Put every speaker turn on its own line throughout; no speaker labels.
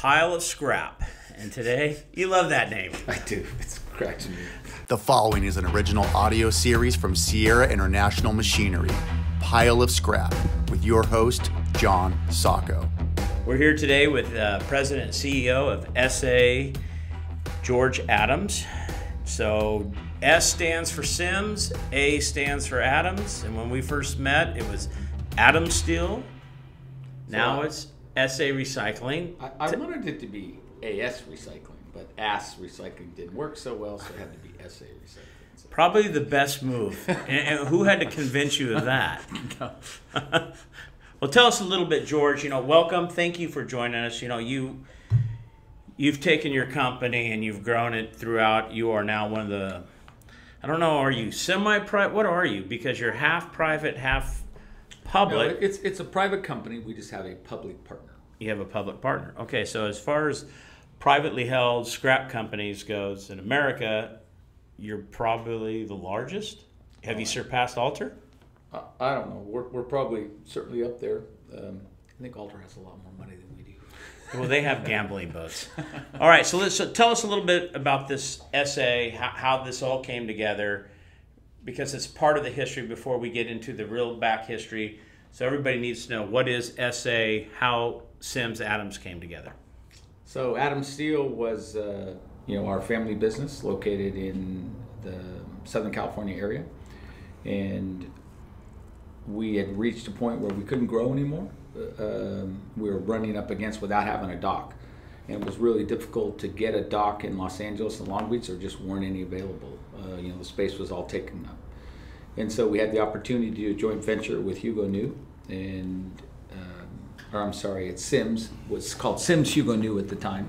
pile of scrap. And today, you love that name.
I do. It's cracks me.
The following is an original audio series from Sierra International Machinery, Pile of Scrap, with your host, John Sacco.
We're here today with President and CEO of SA, George Adams. So S stands for Sims, A stands for Adams, and when we first met, it was Adams Steel. Now it's SA Recycling.
I wanted it to be AS Recycling, but AS Recycling didn't work so well, so it had to be SA Recycling. So.
Probably the best move. and who had to convince you of that? Well, tell us a little bit, George. Welcome. Thank you for joining us. You've taken your company and you've grown it throughout. You are now one of the, I don't know, are you semi-private? What are you? Because you're half private, half public.
No, it's a private company. We just have a public partner.
You have a public partner. Okay, so as far as privately held scrap companies goes in America, you're probably the largest. Have you surpassed Alter?
I don't know. We're probably certainly up there. I think Alter has a lot more money than we do.
Well, they have gambling boats. All right, so tell us a little bit about this SA, how this all came together, because it's part of the history before we get into the real back history. So everybody needs to know, what is SA, how Sims Adams came together.
So Adams Steel was, our family business located in the Southern California area, and we had reached a point where we couldn't grow anymore. We were running up against without having a dock, and it was really difficult to get a dock in Los Angeles and Long Beach. There just weren't any available. The space was all taken up, and so we had the opportunity to do a joint venture with Hugo New, and it's Sims. It was called Sims Hugo New at the time.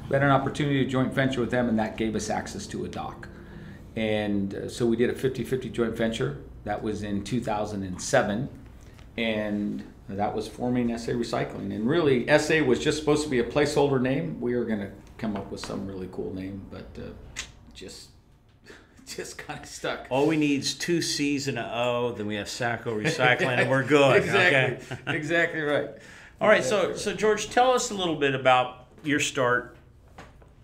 We had an opportunity to joint venture with them, and that gave us access to a dock. And so we did a 50-50 joint venture. That was in 2007, and that was forming SA Recycling. And really, SA was just supposed to be a placeholder name. We were going to come up with some really cool name, but just kind of stuck.
All we need is 2 C's and an O, then we have Sacco Recycling, and we're good.
Exactly,
okay?
Exactly right.
All right, so George, tell us a little bit about your start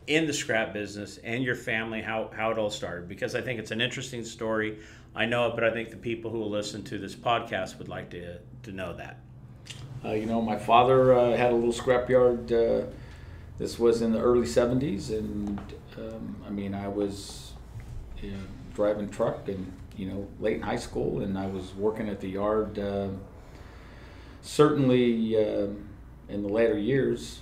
in the scrap business and your family, how it all started, because I think it's an interesting story. I know it, but I think the people who will listen to this podcast would like to know that.
My father had a little scrapyard. This was in the early 70s, and I was driving truck and, late in high school, and I was working at the yard certainly in the later years,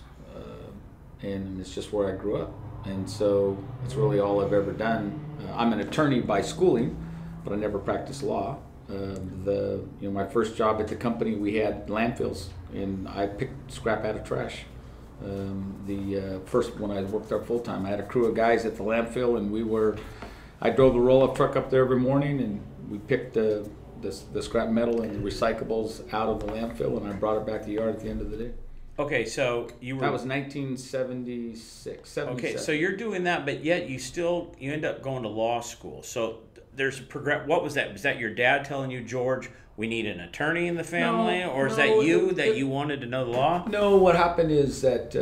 and it's just where I grew up. And so it's really all I've ever done. I'm an attorney by schooling, but I never practiced law. My first job at the company, we had landfills, and I picked scrap out of trash. First when I worked there full time, I had a crew of guys at the landfill, and I drove the roll-up truck up there every morning, and we picked the scrap metal and the recyclables out of the landfill, and I brought it back to the yard at the end of the day.
Okay, so you were...
That was 1976, 77.
Okay, so you're doing that, but yet you end up going to law school. So there's what was that? Was that your dad telling you, George, we need an attorney in the family? Or is that you wanted to know the law?
No, what happened is that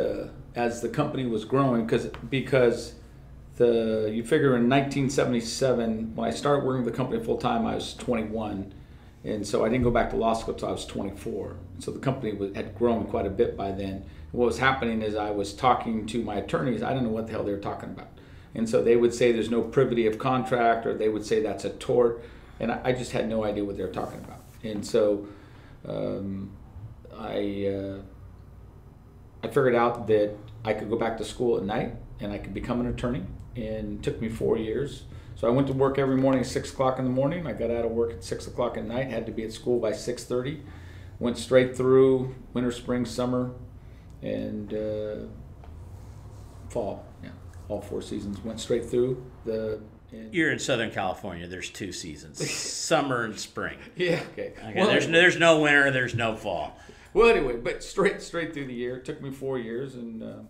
as the company was growing, because you figure in 1977, when I started working with the company full time, I was 21. And so I didn't go back to law school until I was 24. So the company had grown quite a bit by then. And what was happening is I was talking to my attorneys. I didn't know what the hell they were talking about. And so they would say there's no privity of contract, or they would say that's a tort. And I just had no idea what they were talking about. And so I figured out that I could go back to school at night and I could become an attorney. And it took me 4 years. So I went to work every morning at 6 o'clock in the morning. I got out of work at 6 o'clock at night, had to be at school by 6:30. Went straight through winter, spring, summer, and fall. Yeah, all 4 seasons. Went straight through.
You're in Southern California. There's 2 seasons, summer and spring.
Yeah, okay.
Well, there's no winter, there's no fall.
Well, anyway, but straight through the year. It took me 4 years, and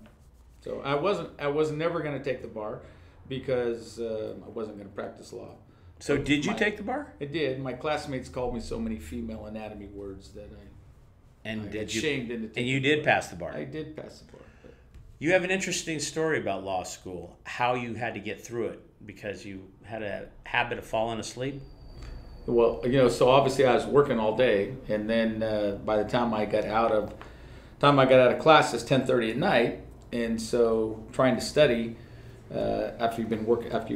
so I was never going to take the bar, because I wasn't going to practice law.
So did you take the bar?
I did. My classmates called me so many female anatomy words that I
And
got
did you?
shamed into taking
And you did pass the bar.
I did pass the bar. But
You have an interesting story about law school, how you had to get through it because you had a habit of falling asleep.
Well, so obviously I was working all day, and then by the time I got out of class, it's 10:30 at night, and so trying to study after you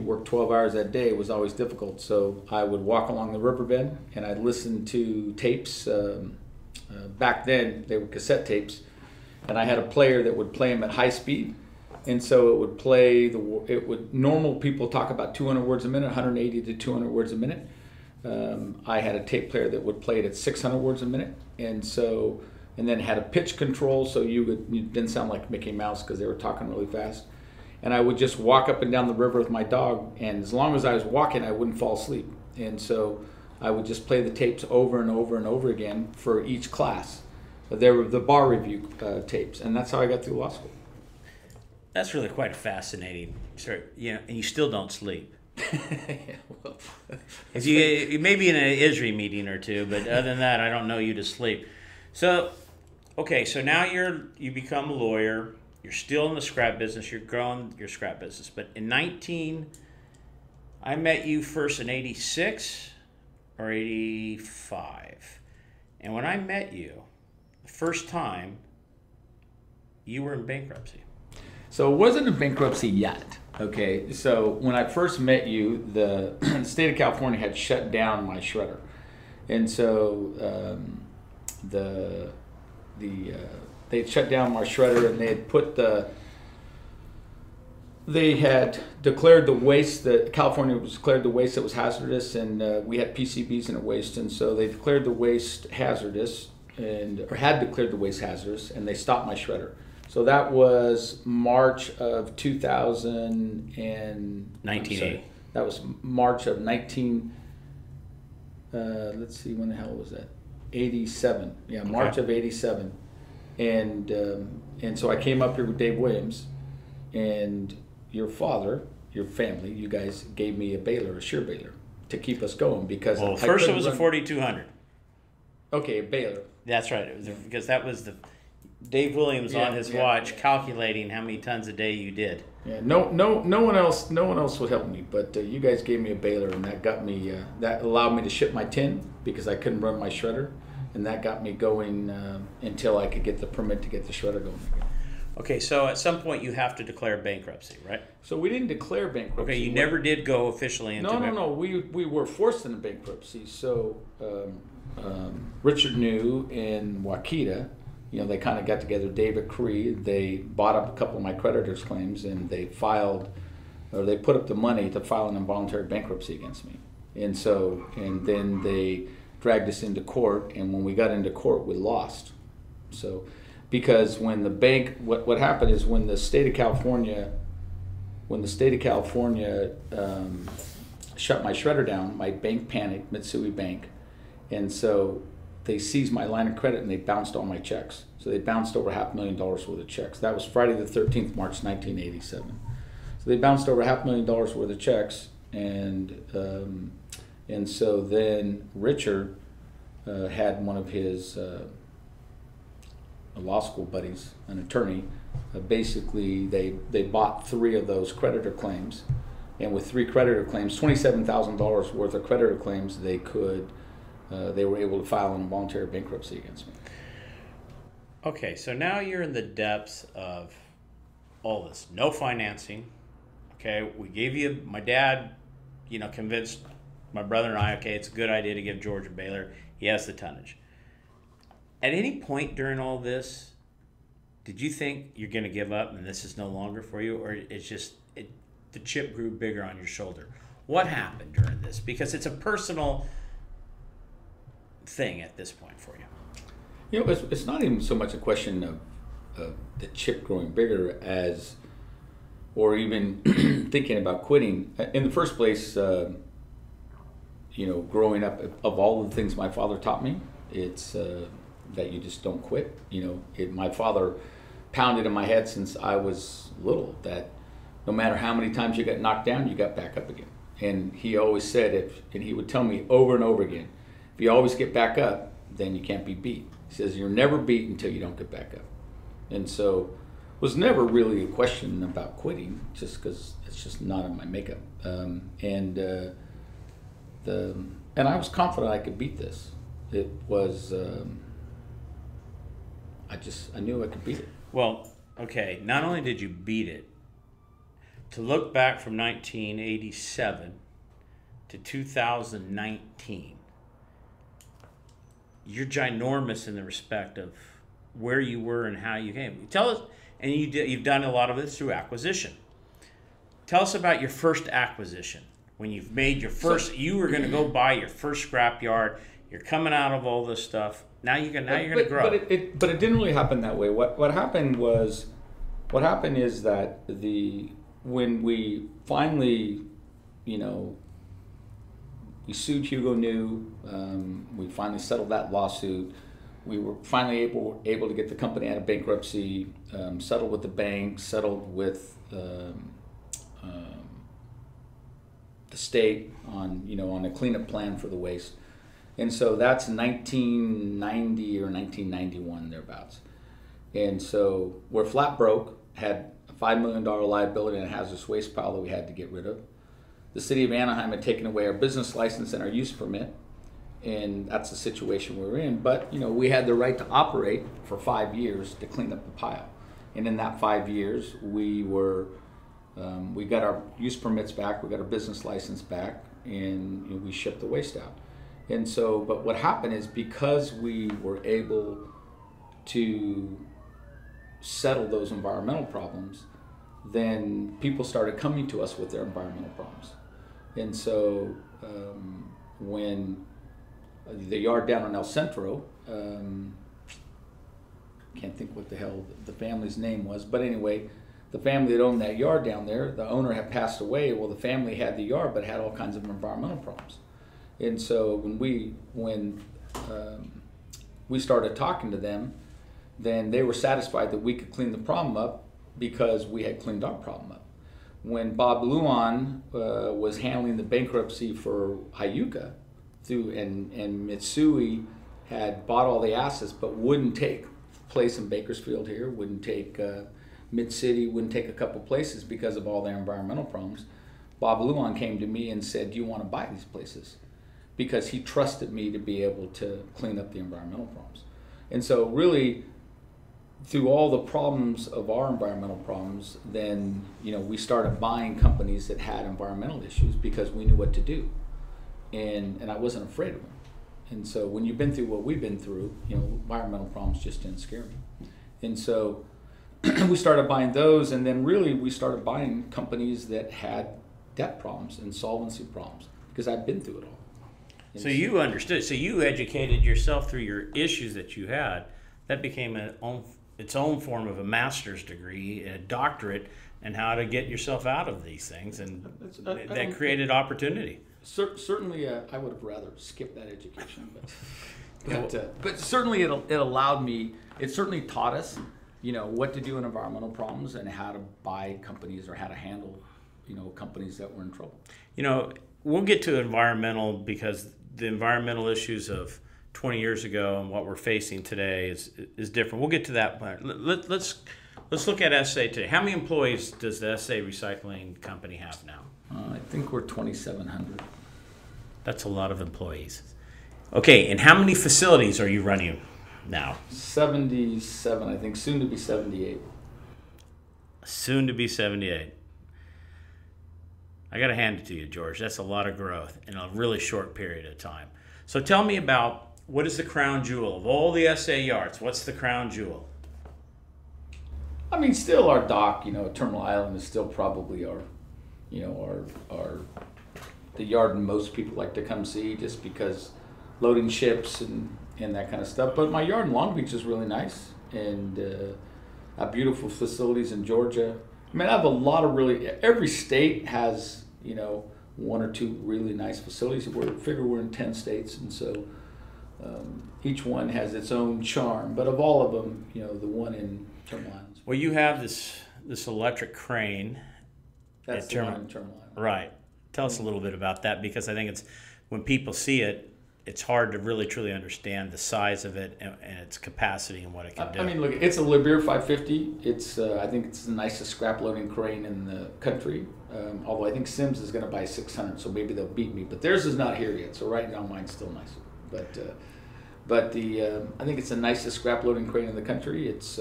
work 12 hours that day was always difficult. So I would walk along the riverbed, and I'd listen to tapes. Back then they were cassette tapes, and I had a player that would play them at high speed, and so it would play normal people talk about 200 words a minute, 180 to 200 words a minute. I had a tape player that would play it at 600 words a minute, and then had a pitch control, so you didn't sound like Mickey Mouse because they were talking really fast. And I would just walk up and down the river with my dog, and as long as I was walking, I wouldn't fall asleep. And so I would just play the tapes over and over and over again for each class. They were the bar review tapes, and that's how I got through law school.
That's really quite a fascinating story. And you still don't sleep.
Yeah, well,
If you maybe in an ISRI meeting or two, but other than that, I don't know you to sleep. So, okay, so now you become a lawyer. You're still in the scrap business. You're growing your scrap business. But I met you first in 86 or 85. And when I met you, the first time, you were in bankruptcy.
So it wasn't in bankruptcy yet. Okay, so when I first met you, the state of California had shut down my shredder, and so they had shut down my shredder, and they had declared the waste that California was declared the waste that was hazardous, and we had PCBs in the waste, and so they declared the waste hazardous, or had declared the waste hazardous, and they stopped my shredder. So that was March of
1980.
That was March of 19. Let's see, when the hell was that? 87. Yeah, March of 87. And so I came up here with Dave Williams, and your father, your family, you guys gave me a shear baler to keep us going because.
Well, first it was a 4200.
Okay, a baler.
That's right. It was because that was the. Dave Williams on his watch calculating how many tons a day you did.
Yeah, no one else would help me, but you guys gave me a baler, and that got me. That allowed me to ship my tin because I couldn't run my shredder, and that got me going until I could get the permit to get the shredder going again.
Okay, so at some point you have to declare bankruptcy, right?
So we didn't declare bankruptcy.
Okay, you never did go officially into bankruptcy.
No. We were forced into bankruptcy. So Richard New and Wakita. They kind of got together, David Cree, they bought up a couple of my creditors' claims, and they put up the money to file an involuntary bankruptcy against me. And then they dragged us into court, and when we got into court, we lost. So, because when the bank, what happened is when the state of California shut my shredder down, my bank panicked, Mitsui Bank, and so they seized my line of credit and they bounced all my checks. So they bounced over $500,000 worth of checks. That was Friday the 13th, March 1987. So they bounced over $500,000 worth of checks, and so then Richard had one of his law school buddies, an attorney. Basically, they bought 3 of those creditor claims, and with 3 creditor claims, $27,000 worth of creditor claims, they were able to file an involuntary bankruptcy against me.
Okay, so now you're in the depths of all this. No financing. Okay, we gave you, my dad, convinced my brother and I, okay, it's a good idea to give George a baler. He has the tonnage. At any point during all this, did you think you're going to give up and this is no longer for you? Or it's just, the chip grew bigger on your shoulder? What happened during this? Because it's a personal thing at this point for you.
It's not even so much a question of the chip growing bigger or even thinking about quitting. In the first place, growing up, of all the things my father taught me, it's that you just don't quit. My father pounded in my head since I was little that no matter how many times you got knocked down, you got back up again. And he always said, and he would tell me over and over again, if you always get back up, then you can't be beat. He says, you're never beat until you don't get back up. And so was never really a question about quitting, just because it's just not in my makeup. And I was confident I could beat this. It was, I knew I could beat it.
Well, okay, not only did you beat it, to look back from 1987 to 2019, you're ginormous in the respect of where you were and how you came. Tell us, and you've done a lot of this through acquisition. Tell us about your first acquisition. When you've made your first, you were going to go buy your first scrapyard. You're coming out of all this stuff. Now you're going to grow.
But it didn't really happen that way. What happened is that when we finally, we sued Hugo New. We finally settled that lawsuit. We were finally able to get the company out of bankruptcy, settled with the bank, settled with the state on a cleanup plan for the waste. And so that's 1990 or 1991 thereabouts. And so we're flat broke, had a $5 million liability and a hazardous waste pile that we had to get rid of. The city of Anaheim had taken away our business license and our use permit, and that's the situation we were in. But we had the right to operate for 5 years to clean up the pile. And in that 5 years, we got our use permits back, we got our business license back, and we shipped the waste out. And so, but what happened is, because we were able to settle those environmental problems, then people started coming to us with their environmental problems. And so when the yard down on El Centro, can't think what the hell the family's name was, but anyway, the family that owned that yard down there, the owner had passed away. Well, the family had the yard, but had all kinds of environmental problems. And so when we started talking to them, then they were satisfied that we could clean the problem up because we had cleaned our problem up. When Bob Luan was handling the bankruptcy for Hyuka, and Mitsui had bought all the assets but wouldn't take place in Bakersfield here, wouldn't take Mid-City, wouldn't take a couple places because of all their environmental problems, Bob Luan came to me and said, "Do you want to buy these places?" Because he trusted me to be able to clean up the environmental problems. And so really, through all the problems of our environmental problems, then we started buying companies that had environmental issues because we knew what to do, and I wasn't afraid of them. And so when you've been through what we've been through, environmental problems just didn't scare me. And so we started buying those, and then really we started buying companies that had debt problems and solvency problems because I'd been through it all. And
so you understood. So you educated yourself through your issues that you had. That became its own form of a master's degree, a doctorate, and how to get yourself out of these things, and that created opportunity.
Certainly, I would have rather skipped that education, but certainly it allowed me. It certainly taught us, what to do in environmental problems and how to buy companies or how to handle, companies that were in trouble.
We'll get to environmental because the environmental issues of 20 years ago and what we're facing today is different. We'll get to that. Let's look at SA today. How many employees does the SA Recycling Company have now?
I think we're 2,700.
That's a lot of employees. Okay, and how many facilities are you running now?
77, I think, soon to be 78.
Soon to be 78. I got to hand it to you, George. That's a lot of growth in a really short period of time. So tell me about, what is the crown jewel of all the SA yards? What's the crown jewel?
I mean, still our dock, Terminal Island is still probably our the yard most people like to come see, just because loading ships and that kind of stuff. But my yard in Long Beach is really nice, and have beautiful facilities in Georgia. I mean, I have a lot of every state has, one or two really nice facilities. We're in 10 states, and so each one has its own charm. But of all of them, the one in Terminal Islands.
Well, you have this electric crane.
That's the one in Terminal Island.
Right. Tell us a little bit about that, because I think it's, when people see it, it's hard to really truly understand the size of it and its capacity and what it can do.
I mean, look, it's a Libier 550. It's I think it's the nicest scrap loading crane in the country. Although I think Sims is going to buy 600, so maybe they'll beat me. But theirs is not here yet, so right now mine's still nicer. But I think it's the nicest scrap loading crane in the country. It's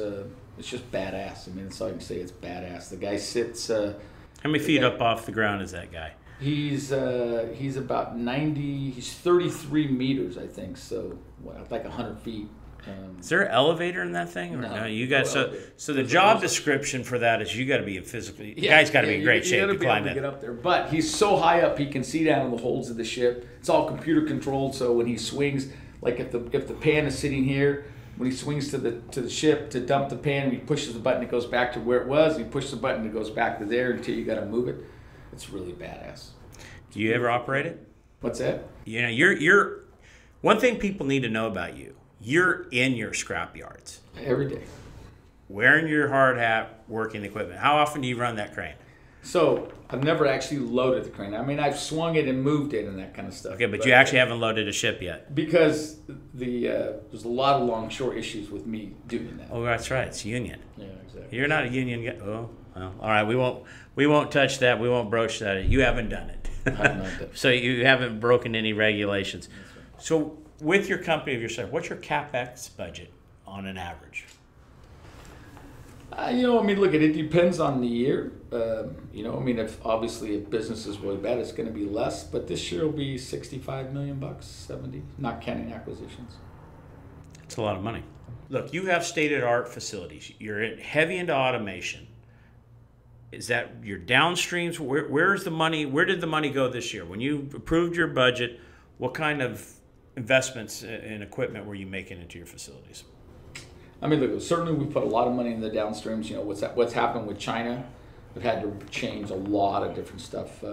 just badass. I mean, that's all I can say. It's badass. The guy sits.
How many feet up off the ground is that guy?
He's about 90. He's 33 meters, I think. So like 100 feet.
Is there an elevator in that thing? Or no, you got so the job description for that is you got to be physically. The guy's got to be in great shape to climb it.
Get up there, but he's so high up he can see down in the holds of the ship. It's all computer controlled, so when he swings, like if the pan is sitting here, when he swings to the ship to dump the pan, he pushes the button, it goes back to where it was. He pushes the button, it goes back to there until you got to move it. It's really badass.
Do you ever operate it?
What's that?
You know, you're one thing people need to know about you. You're in your scrap yards
every day,
wearing your hard hat, working the equipment. How often do you run that crane?
So I've never actually loaded the crane. I mean, I've swung it and moved it and that kind of stuff.
Okay, but you actually haven't loaded a ship yet.
Because there's a lot of longshore issues with me doing that.
Oh, that's right. It's union.
Yeah, exactly.
You're not a union guy. Oh, well, all right. We won't touch that. We won't broach that. You haven't done it.
I haven't done it.
So you haven't broken any regulations.
Right.
So with your company of yourself, what's your Capex budget on an average?
I mean, look, it depends on the year. I mean, if business is really bad, it's going to be less. But this year will be $65 million, 70, not counting acquisitions.
It's a lot of money. Look, you have state-of-the-art facilities. You're heavy into automation. Is that your downstreams? Where's the money? Where did the money go this year? When you approved your budget, what kind of investments in equipment were you making into your facilities?
I mean, look, certainly we put a lot of money in the downstreams. You know, what's happened with China, we've had to change a lot of different stuff.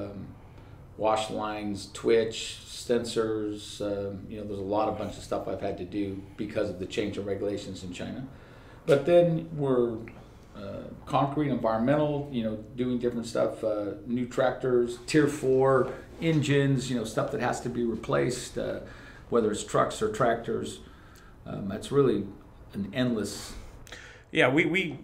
Wash lines, twitch, sensors, there's a bunch of stuff I've had to do because of the change in regulations in China. But then we're concrete, environmental, doing different stuff, new tractors, Tier 4 engines, stuff that has to be replaced, whether it's trucks or tractors. That's really an endless.
Yeah, we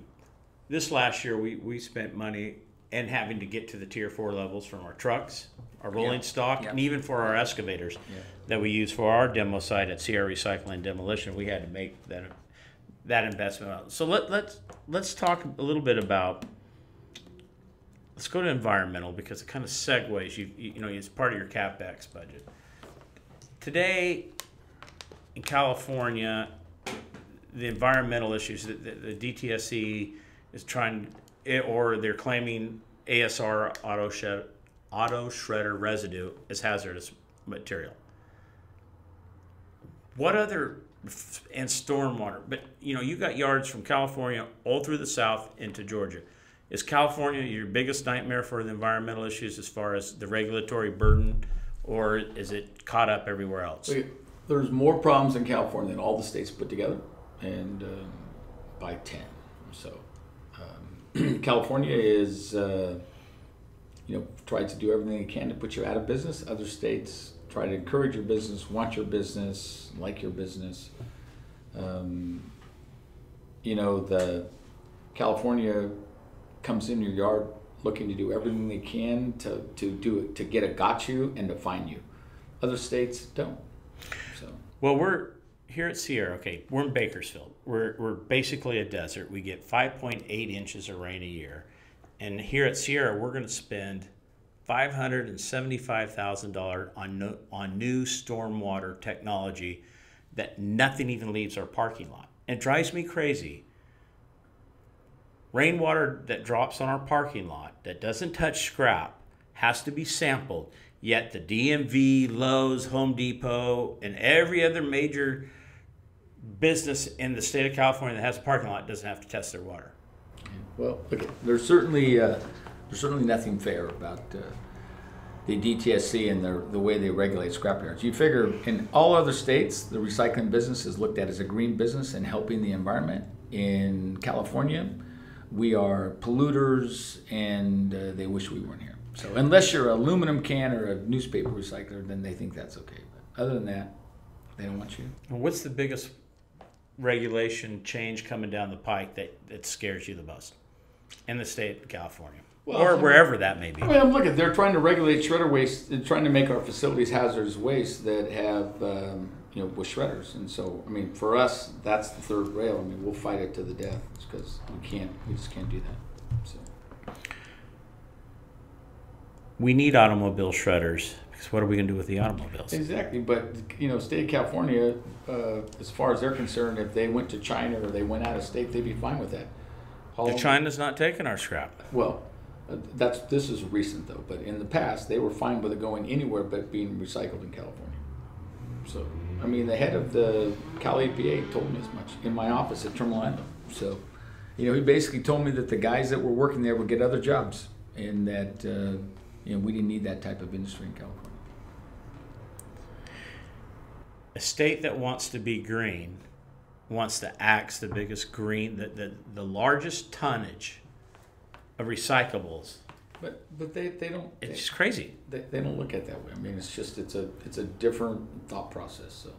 this last year we spent money and having to get to the Tier 4 levels from our trucks, our rolling stock, and even for our excavators that we use for our demo site at Sierra Recycling and Demolition. We had to make that investment. So let's talk a little bit about. Let's go to environmental because it kind of segues. It's part of your Capex budget. Today in California, the environmental issues that the DTSC is trying, or they're claiming ASR auto shredder residue as hazardous material. What other, and stormwater, but you got yards from California all through the south into Georgia. Is California your biggest nightmare for the environmental issues as far as the regulatory burden, or is it caught up everywhere else?
There's more problems in California than all the states put together, and by 10. So California is, tried to do everything it can to put you out of business. Other states try to encourage your business, want your business, like your business. The California comes in your yard looking to do everything they can to get a got you and to fine you. Other states don't. So.
Well, we're here at Sierra. Okay, we're in Bakersfield. We're basically a desert. We get 5.8 inches of rain a year, and here at Sierra, we're going to spend $575,000 on new stormwater technology that nothing even leaves our parking lot. It drives me crazy. Rainwater that drops on our parking lot that doesn't touch scrap has to be sampled. Yet the DMV, Lowe's, Home Depot, and every other major business in the state of California that has a parking lot doesn't have to test their water.
Well, look, there's certainly nothing fair about the DTSC and the way they regulate scrapyards. You figure in all other states, the recycling business is looked at as a green business and helping the environment. In California, we are polluters, and they wish we weren't here. So unless you're an aluminum can or a newspaper recycler, then they think that's okay. But other than that, They don't want you.
What's the biggest regulation change coming down the pike that scares you the most in the state of California? Or wherever that may be.
I mean, I'm looking. They're trying to regulate shredder waste and trying to make our facilities hazardous waste that have, with shredders. And so, I mean, for us, that's the third rail. I mean, we'll fight it to the death because we just can't do that. So.
We need automobile shredders because what are we going to do with the automobiles?
Exactly. But, state of California, as far as they're concerned, if they went to China or they went out of state, they'd be fine with that.
China's not taking our scrap.
Well, this is recent though, but in the past they were fine with it going anywhere but being recycled in California. So, I mean, the head of the Cal EPA told me as much in my office at Terminal Endo. So, he basically told me that the guys that were working there would get other jobs, and that we didn't need that type of industry in California.
A state that wants to be green wants to axe the biggest green, the largest tonnage of recyclables.
But they don't.
It's just crazy.
They don't look at it that way. I mean, it's a different thought process. So,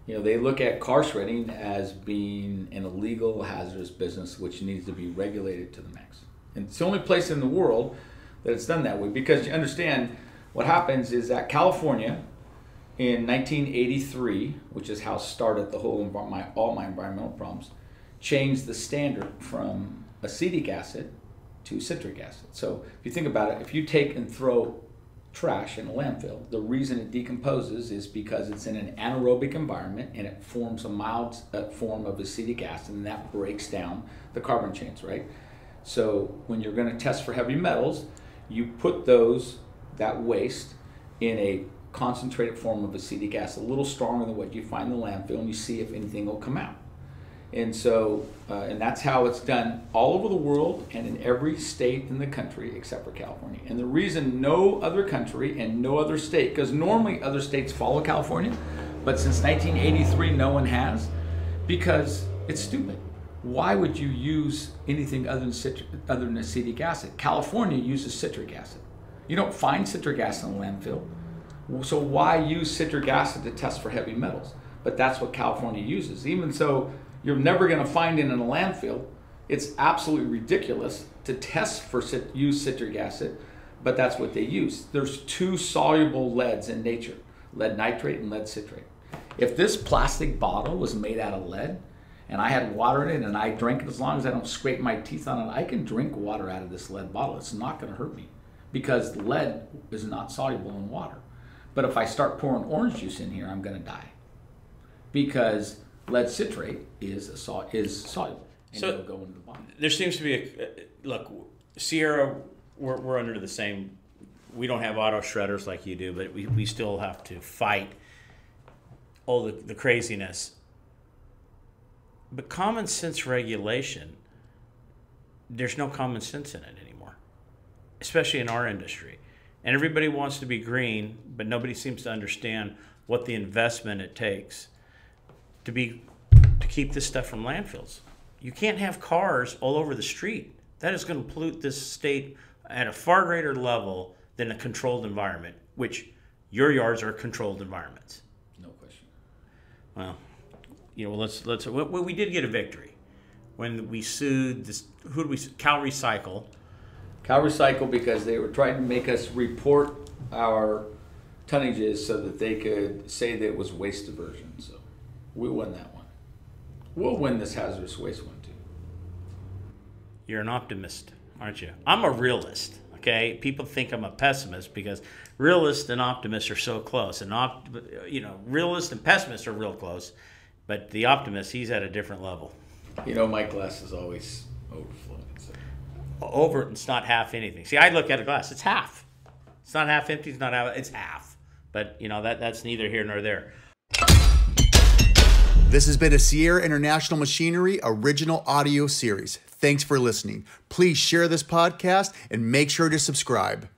they look at car shredding as being an illegal, hazardous business which needs to be regulated to the max. And it's the only place in the world that it's done that way, because you understand what happens is that California in 1983, which is how it started the whole all my environmental problems, changed the standard from acetic acid to citric acid. So if you think about it, if you take and throw trash in a landfill, the reason it decomposes is because it's in an anaerobic environment and it forms a mild form of acetic acid, and that breaks down the carbon chains, right? So when you're going to test for heavy metals, you put that waste in a concentrated form of acetic acid, a little stronger than what you find in the landfill, and you see if anything will come out. And so, and that's how it's done all over the world and in every state in the country except for California. And the reason no other country and no other state, because normally other states follow California, but since 1983 no one has, because it's stupid. Why would you use anything other than acetic acid? California uses citric acid. You don't find citric acid in a landfill. So why use citric acid to test for heavy metals? But that's what California uses. Even so, you're never going to find it in a landfill. It's absolutely ridiculous to test for use citric acid, but that's what they use. There's two soluble leads in nature, lead nitrate and lead citrate. If this plastic bottle was made out of lead and I had water in it and I drank it, as long as I don't scrape my teeth on it, I can drink water out of this lead bottle. It's not going to hurt me because lead is not soluble in water. But if I start pouring orange juice in here, I'm going to die because lead citrate is soluble, and
so
it'll go into the body.
There seems to be look, Sierra, we're under the same. We don't have auto shredders like you do, but we still have to fight all the craziness. But common sense regulation, there's no common sense in it anymore, especially in our industry. And everybody wants to be green, but nobody seems to understand what the investment it takes to keep this stuff from landfills. You can't have cars all over the street. That is going to pollute this state at a far greater level than a controlled environment, which your yards are controlled environments.
No question.
Well, let's. We did get a victory when we sued this. Who did we sue? Cal Recycle.
Cal Recycle, because they were trying to make us report our tonnages so that they could say that it was waste diversion. So we won that one. We'll win this hazardous waste one too.
You're an optimist, aren't you? I'm a realist. Okay, people think I'm a pessimist because realists and optimists are so close, and realists and pessimists are real close, but the optimist, he's at a different level.
My glass is always overflowing. So.
It's not half anything. See, I look at a glass; it's half. It's not half empty. It's not half. It's half. But that's neither here nor there.
This has been a Sierra International Machinery original audio series. Thanks for listening. Please share this podcast and make sure to subscribe.